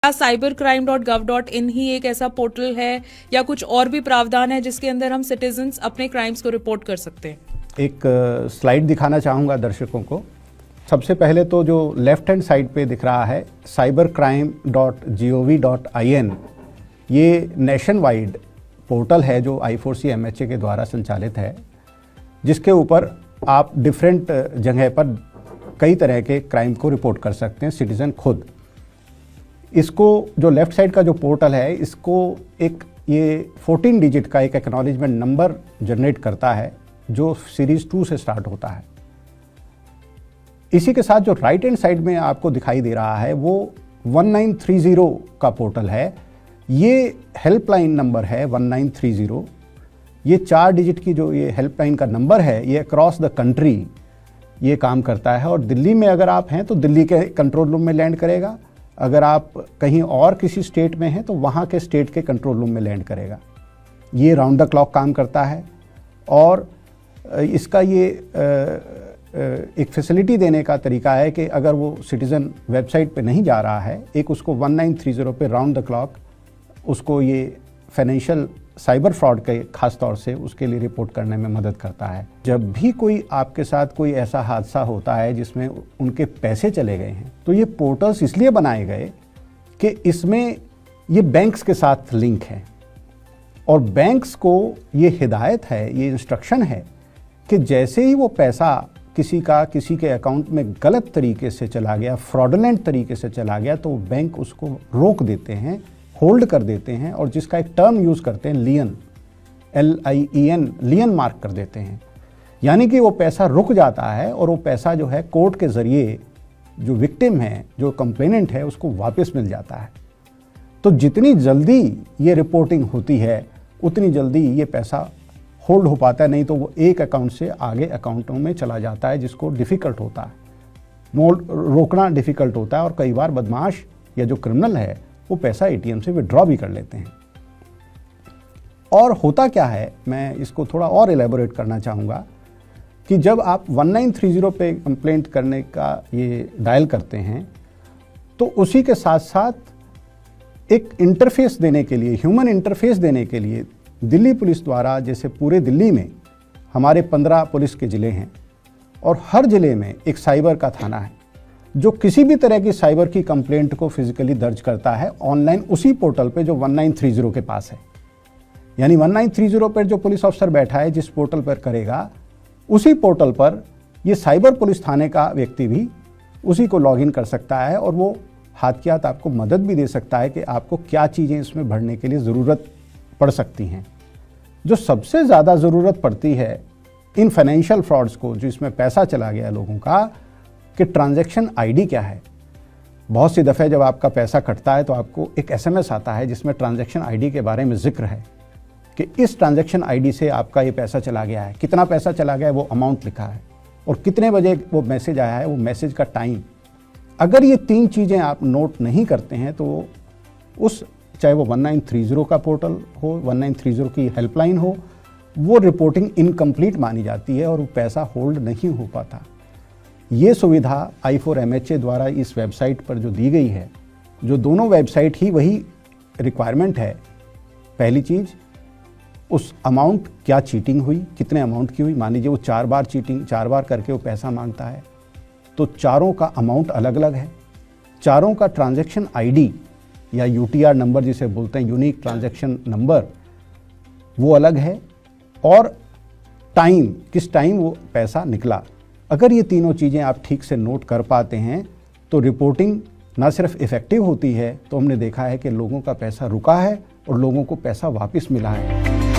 cybercrime.gov.in ही एक ऐसा portal है या कुछ और भी प्रावधान है जिसके अंदर हम सिटीजन्स अपने क्राइम्स को रिपोर्ट कर सकते हैं? एक स्लाइड दिखाना चाहूँगा दर्शकों को। सबसे पहले तो जो लेफ्ट हैंड साइड पे दिख रहा है cybercrime.gov.in, ये नेशन वाइड पोर्टल है जो I4C MHA के द्वारा संचालित है, जिसके ऊपर आप डिफरेंट जगह पर कई तरह के क्राइम को रिपोर्ट कर सकते हैं सीटिज़न खुद। इसको जो लेफ़्ट साइड का जो पोर्टल है, इसको एक ये 14 डिजिट का एक एक्नॉलेजमेंट नंबर जनरेट करता है जो सीरीज़ 2 से स्टार्ट होता है। इसी के साथ जो राइट हैंड साइड में आपको दिखाई दे रहा है वो 1930 का पोर्टल है। ये हेल्पलाइन नंबर है 1930। ये 4 डिजिट की जो ये हेल्पलाइन का नंबर है, ये अक्रॉस द कंट्री ये काम करता है। और दिल्ली में अगर आप हैं तो दिल्ली के कंट्रोल रूम में लैंड करेगा, अगर आप कहीं और किसी स्टेट में हैं तो वहाँ के स्टेट के कंट्रोल रूम में लैंड करेगा। ये राउंड द क्लॉक काम करता है और इसका ये एक फैसिलिटी देने का तरीका है कि अगर वो सिटीज़न वेबसाइट पे नहीं जा रहा है, एक उसको 1930 पे राउंड द क्लॉक उसको ये फाइनेंशियल साइबर फ्रॉड के खास तौर से उसके लिए रिपोर्ट करने में मदद करता है। जब भी कोई आपके साथ कोई ऐसा हादसा होता है जिसमें उनके पैसे चले गए हैं, तो ये पोर्टल्स इसलिए बनाए गए कि इसमें ये बैंक्स के साथ लिंक है और बैंक्स को ये हिदायत है, ये इंस्ट्रक्शन है कि जैसे ही वो पैसा किसी के अकाउंट में गलत तरीके से चला गया, फ्रॉडलेंट तरीके से चला गया, तो बैंक उसको रोक देते हैं, होल्ड कर देते हैं और जिसका एक टर्म यूज़ करते हैं लियन, LIEN, लियन मार्क कर देते हैं। यानी कि वो पैसा रुक जाता है और वो पैसा जो है कोर्ट के ज़रिए जो विक्टिम है, जो कंप्लेनेंट है, उसको वापस मिल जाता है। तो जितनी जल्दी ये रिपोर्टिंग होती है उतनी जल्दी ये पैसा होल्ड हो पाता है, नहीं तो वो एक अकाउंट से आगे अकाउंटों में चला जाता है, जिसको डिफ़िकल्ट होता है, रोकना डिफ़िकल्ट होता है। और कई बार बदमाश या जो क्रिमिनल है वो पैसा ATM से विड्रॉ भी कर लेते हैं। और होता क्या है, मैं इसको थोड़ा और एलेबोरेट करना चाहूँगा कि जब आप 1930 पे कंप्लेंट करने का ये डायल करते हैं तो उसी के साथ साथ एक इंटरफेस देने के लिए, ह्यूमन इंटरफेस देने के लिए दिल्ली पुलिस द्वारा, जैसे पूरे दिल्ली में हमारे 15 पुलिस के ज़िले हैं और हर ज़िले में एक साइबर का थाना है जो किसी भी तरह की साइबर की कंप्लेंट को फिजिकली दर्ज करता है ऑनलाइन उसी पोर्टल पे जो 1930 के पास है। यानी 1930 पर जो पुलिस अफसर बैठा है, जिस पोर्टल पर करेगा, उसी पोर्टल पर ये साइबर पुलिस थाने का व्यक्ति भी उसी को लॉगिन कर सकता है और वो हाथ की हाथ आपको मदद भी दे सकता है कि आपको क्या चीज़ें इसमें भरने के लिए ज़रूरत पड़ सकती हैं। जो सबसे ज़्यादा ज़रूरत पड़ती है इन फाइनेंशियल फ्रॉड्स को, जो इसमें पैसा चला गया लोगों का, कि ट्रांजैक्शन ID क्या है। बहुत सी दफ़े जब आपका पैसा कटता है तो आपको एक SMS आता है जिसमें ट्रांजैक्शन ID के बारे में जिक्र है कि इस ट्रांजैक्शन ID से आपका ये पैसा चला गया है, कितना पैसा चला गया है वो अमाउंट लिखा है और कितने बजे वो मैसेज आया है, वो मैसेज का टाइम। अगर ये 3 चीज़ें आप नोट नहीं करते हैं तो उस, चाहे वो 1930 का पोर्टल हो, 1930 की हेल्पलाइन हो, वो रिपोर्टिंग इनकम्प्लीट मानी जाती है और वो पैसा होल्ड नहीं हो पाता। ये सुविधा I4MHA द्वारा इस वेबसाइट पर जो दी गई है, जो दोनों वेबसाइट ही वही रिक्वायरमेंट है। पहली चीज़, उस अमाउंट क्या चीटिंग हुई, कितने अमाउंट की हुई। मान लीजिए वो 4 बार चीटिंग, 4 बार करके वो पैसा मांगता है तो चारों का अमाउंट अलग अलग है, चारों का ट्रांजैक्शन ID या UTR नंबर जिसे बोलते हैं, यूनिक ट्रांजैक्शन नंबर, वो अलग है, और टाइम, किस टाइम वो पैसा निकला। अगर ये तीनों चीज़ें आप ठीक से नोट कर पाते हैं तो रिपोर्टिंग ना सिर्फ इफ़ेक्टिव होती है, तो हमने देखा है कि लोगों का पैसा रुका है और लोगों को पैसा वापस मिला है।